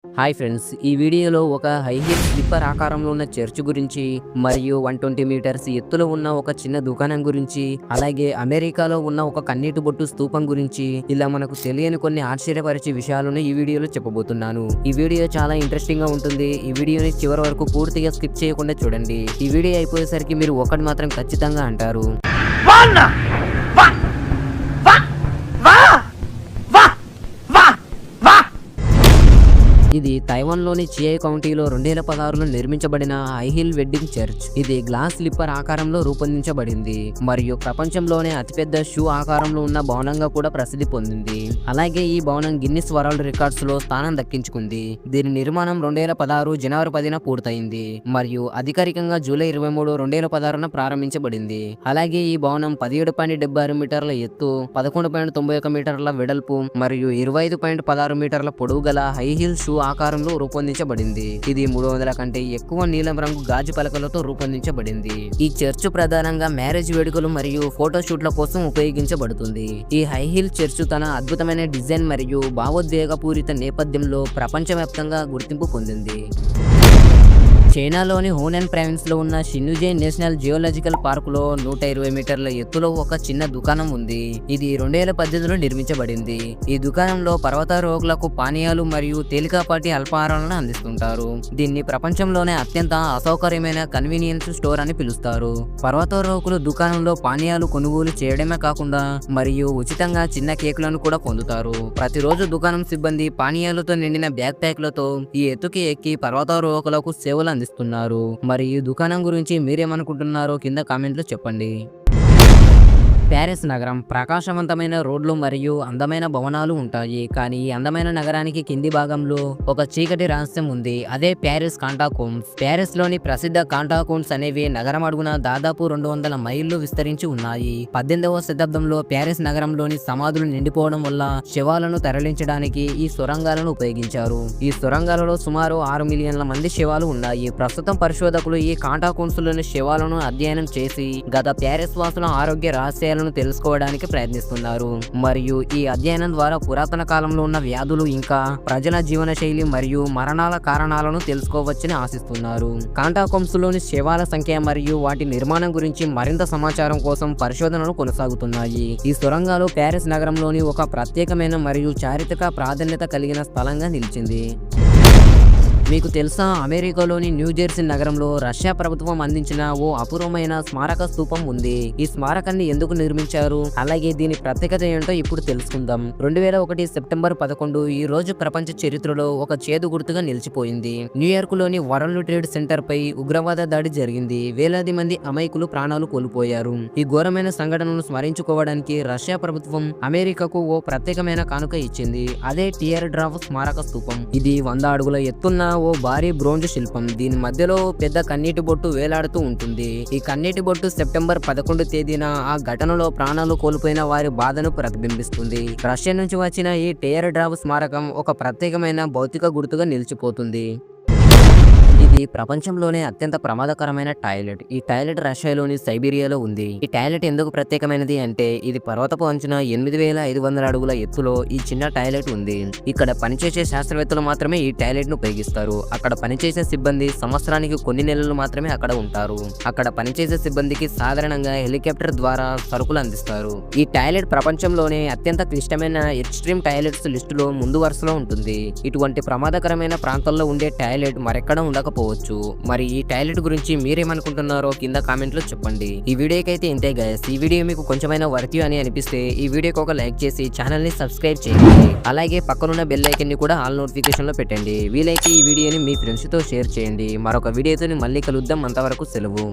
Hi friends, ఈ వీడియోలో ఒక హై హీల్ స్లిప్పర్ ఆకారంలో ఉన్న చర్చ్ గురించి మరియు 120 మీటర్స్ ఎత్తులో ఉన్న ఒక చిన్న దుకాణం గురించి, అలాగే అమెరికాలో ఉన్న ఒక కన్నీటి బొట్టు స్తూపం గురించి ఇలా మనకు తెలియని కొన్ని ఆశ్చర్యపరిచే విషయాలను ఈ వీడియోలో చెప్పబోతున్నాను. ఈ వీడియో చాలా ఇంట్రెస్టింగ్ గా ఉంటుంది. ఈ వీడియోని చివరి వరకు పూర్తిగా స్కిప్ చేయకుండా చూడండి. ఈ వీడియో అయిపోయేసరికి మీరు ఒకటి మాత్రం ఖచ్చితంగా అంటారు, ఇది తైవాన్లోని చియై కౌంటీలో 2016లో నిర్మించబడిన హై హీల్ వెడ్డింగ్ చర్చ్. ఇది గ్లాస్ స్లిప్పర్ ఆకారంలో రూపొందించబడింది మరియు ప్రపంచంలోనే అతిపెద్ద షూ ఆకారంలో ఉన్న భవనంగా కూడా ప్రసిద్ధి పొందింది. అలాగే ఈ భవనం గిన్నిస్ వరల్డ్ రికార్డ్స్ లో స్థానం దక్కించుకుంది. దీని నిర్మాణం 2016 జనవరి 10న పూర్తయింది మరియు అధికారికంగా జూలై 23, 2016న ప్రారంభించబడింది. అలాగే ఈ భవనం 17.76 మీటర్ల ఎత్తు, 11.91 మీటర్ల వెడల్పు మరియు 25.16 మీటర్ల పొడవు గల హై హీల్ షూ ఆకారంలో రూపొందించబడింది. ఇది 300 కంటే ఎక్కువ నీలం రంగు గాజు పలకలతో రూపొందించబడింది. ఈ చర్చ్ ప్రధానంగా మ్యారేజ్ వేడుకలు మరియు ఫోటోషూట్ల కోసం ఉపయోగించబడుతుంది. ఈ హై హీల్ చర్చ్ తన అద్భుతమైన డిజైన్ మరియు భావోద్వేగపూరిత నేపథ్యంలో ప్రపంచవ్యాప్తంగా గుర్తింపు పొందింది. చైనాలోని హూనాన్ ప్రావిన్స్ లో ఉన్న షిన్యుజే నేషనల్ జియోలాజికల్ పార్కులో 120 మీటర్ల ఎత్తులో ఒక చిన్న దుకాణం ఉంది. ఇది 2018లో నిర్మించబడింది. ఈ దుకాణంలో పర్వతారోహకులకు పానీయాలు మరియు తేలికపాటి అల్పాహారాలను అందిస్తుంటారు. దీన్ని ప్రపంచంలోనే అత్యంత అసౌకర్యమైన కన్వీనియన్స్ స్టోర్ అని పిలుస్తారు. పర్వతారోహకులు దుకాణంలో పానీయాలు కొనుగోలు చేయడమే కాకుండా మరియు ఉచితంగా చిన్న కేకులను కూడా పొందుతారు. ప్రతిరోజు దుకాణం సిబ్బంది పానీయాలతో నిండిన బ్యాక్ ప్యాక్లతో ఈ ఎత్తుకి ఎక్కి పర్వతారోహకులకు సేవలు అందిస్తున్నారు. మరి ఈ దుకాణం గురించి మీరేమనుకుంటున్నారో కింద కామెంట్లో చెప్పండి. ప్యారిస్ నగరం ప్రకాశవంతమైన రోడ్లు మరియు అందమైన భవనాలు ఉంటాయి. కానీ ఈ అందమైన నగరానికి కింది భాగంలో ఒక చీకటి రహస్యం ఉంది. అదే ప్యారిస్ కాంటాకోమ్స్. ప్యారిస్ లోని ప్రసిద్ధ కాంటాకోమ్స్ అనేవి నగరం అడుగున దాదాపు 200 మైళ్ళు విస్తరించి ఉన్నాయి. 18వ శతాబ్దంలో ప్యారిస్ నగరంలోని సమాధులు నిండిపోవడం వల్ల శవాలను తరలించడానికి ఈ సొరంగాలను ఉపయోగించారు. ఈ సొరంగాలలో సుమారు 6 మిలియన్ల మంది శవాలు ఉన్నాయి. ప్రస్తుతం పరిశోధకులు ఈ కాంటాకోమ్స్ లోని శవాలను అధ్యయనం చేసి గత ప్యారిస్ వాసుల ఆరోగ్య రహస్యాలను తెలుసుకోవడానికి ప్రయత్నిస్తున్నారు. మరియు ఈ అధ్యయనం ద్వారా పురాతన కాలంలో ఉన్న వ్యాధులు ఇంకా ప్రజల జీవన శైలి మరియు మరణాల కారణాలను తెలుసుకోవచ్చని ఆశిస్తున్నారు. కాంటాకోమ్స్ లోని శవాల సంఖ్య మరియు వాటి నిర్మాణం గురించి మరింత సమాచారం కోసం పరిశోధనలు కొనసాగుతున్నాయి. ఈ సొరంగాలు ప్యారిస్ నగరంలోని ఒక ప్రత్యేకమైన మరియు చారిత్రక ప్రాధాన్యత కలిగిన స్థలంగా నిలిచింది. మీకు తెలుసా, అమెరికాలోని న్యూజెర్సీ నగరంలో రష్యా ప్రభుత్వం అందించిన ఓ అపూర్వమైన స్మారక స్తూపం ఉంది. ఈ స్మారకాన్ని ఎందుకు నిర్మించారు, అలాగే దీని ప్రత్యేకత ఏంటో ఇప్పుడు తెలుసుకుందాం. 2001 సెప్టెంబర్ 11 ఈ రోజు ప్రపంచ చరిత్రలో ఒక చేదు గుర్తుగా నిలిచిపోయింది. న్యూయార్క్ లోని వరల్డ్ ట్రేడ్ సెంటర్ పై ఉగ్రవాద దాడి జరిగింది. వేలాది మంది అమాయకులు ప్రాణాలు కోల్పోయారు. ఈ ఘోరమైన సంఘటనను స్మరించుకోవడానికి రష్యా ప్రభుత్వం అమెరికాకు ఓ ప్రత్యేకమైన కానుక ఇచ్చింది. అదే టియర్ డ్రాప్ స్మారక స్తూపం. ఇది 100 అడుగుల ఎత్తున్న ఓ భారీ బ్రోంజ్ శిల్పం. దీని మధ్యలో పెద్ద కన్నీటి బొట్టు వేలాడుతూ ఉంటుంది. ఈ కన్నీటి బొట్టు సెప్టెంబర్ 11 తేదీన ఆ ఘటనలో ప్రాణాలు కోల్పోయిన వారి బాధను ప్రతిబింబిస్తుంది. రష్యా నుంచి వచ్చిన ఈ టియర్ డ్రాప్ స్మారకం ఒక ప్రత్యేకమైన భౌతిక గుర్తుగా నిలిచిపోతుంది. ఇది ప్రపంచంలోనే అత్యంత ప్రమాదకరమైన టాయిలెట్. ఈ టాయిలెట్ రష్యాలోని సైబీరియాలో ఉంది. ఈ టాయిలెట్ ఎందుకు ప్రత్యేకమైనది అంటే ఇది పర్వతపు అంచున 8500 అడుగుల ఎత్తులో ఈ చిన్న టాయిలెట్ ఉంది. ఇక్కడ పనిచేసే శాస్త్రవేత్తలు మాత్రమే ఈ టాయిలెట్ ను ఉపయోగిస్తారు. అక్కడ పనిచేసే సిబ్బంది సంవత్సరానికి కొన్ని నెలలు మాత్రమే అక్కడ ఉంటారు. అక్కడ పనిచేసే సిబ్బందికి సాధారణంగా హెలికాప్టర్ ద్వారా సరుకులు అందిస్తారు. ఈ టాయిలెట్ ప్రపంచంలోనే అత్యంత క్లిష్టమైన ఎక్స్ట్రీమ్ టాయిలెట్స్ లిస్టులో ముందు వరుసలో ఉంటుంది. ఇటువంటి ప్రమాదకరమైన ప్రాంతాల్లో ఉండే టాయిలెట్ మరెక్కడ ఉండకపోవచ్చు. మరి ఈ టాయిలెట్ గురించి మీరేమనుకుంటున్నారో కింద కామెంట్ లో చెప్పండి. ఈ వీడియోకి అయితే ఇంతే గైస్. ఈ వీడియో మీకు కొంచెమైనా వర్తి అని అనిపిస్తే ఈ వీడియోకి ఒక లైక్ చేసి ఛానల్ ని సబ్స్క్రైబ్ చేయండి. అలాగే పక్కనున్న బెల్ ఐకాన్ ని కూడా ఆల్ నోటిఫికేషన్ లో పెట్టండి. వీలైతే ఈ వీడియోని మీ ఫ్రెండ్స్ తో షేర్ చేయండి. మరొక వీడియోతో మళ్ళీ కలుద్దాం. అంతవరకు సెలవు.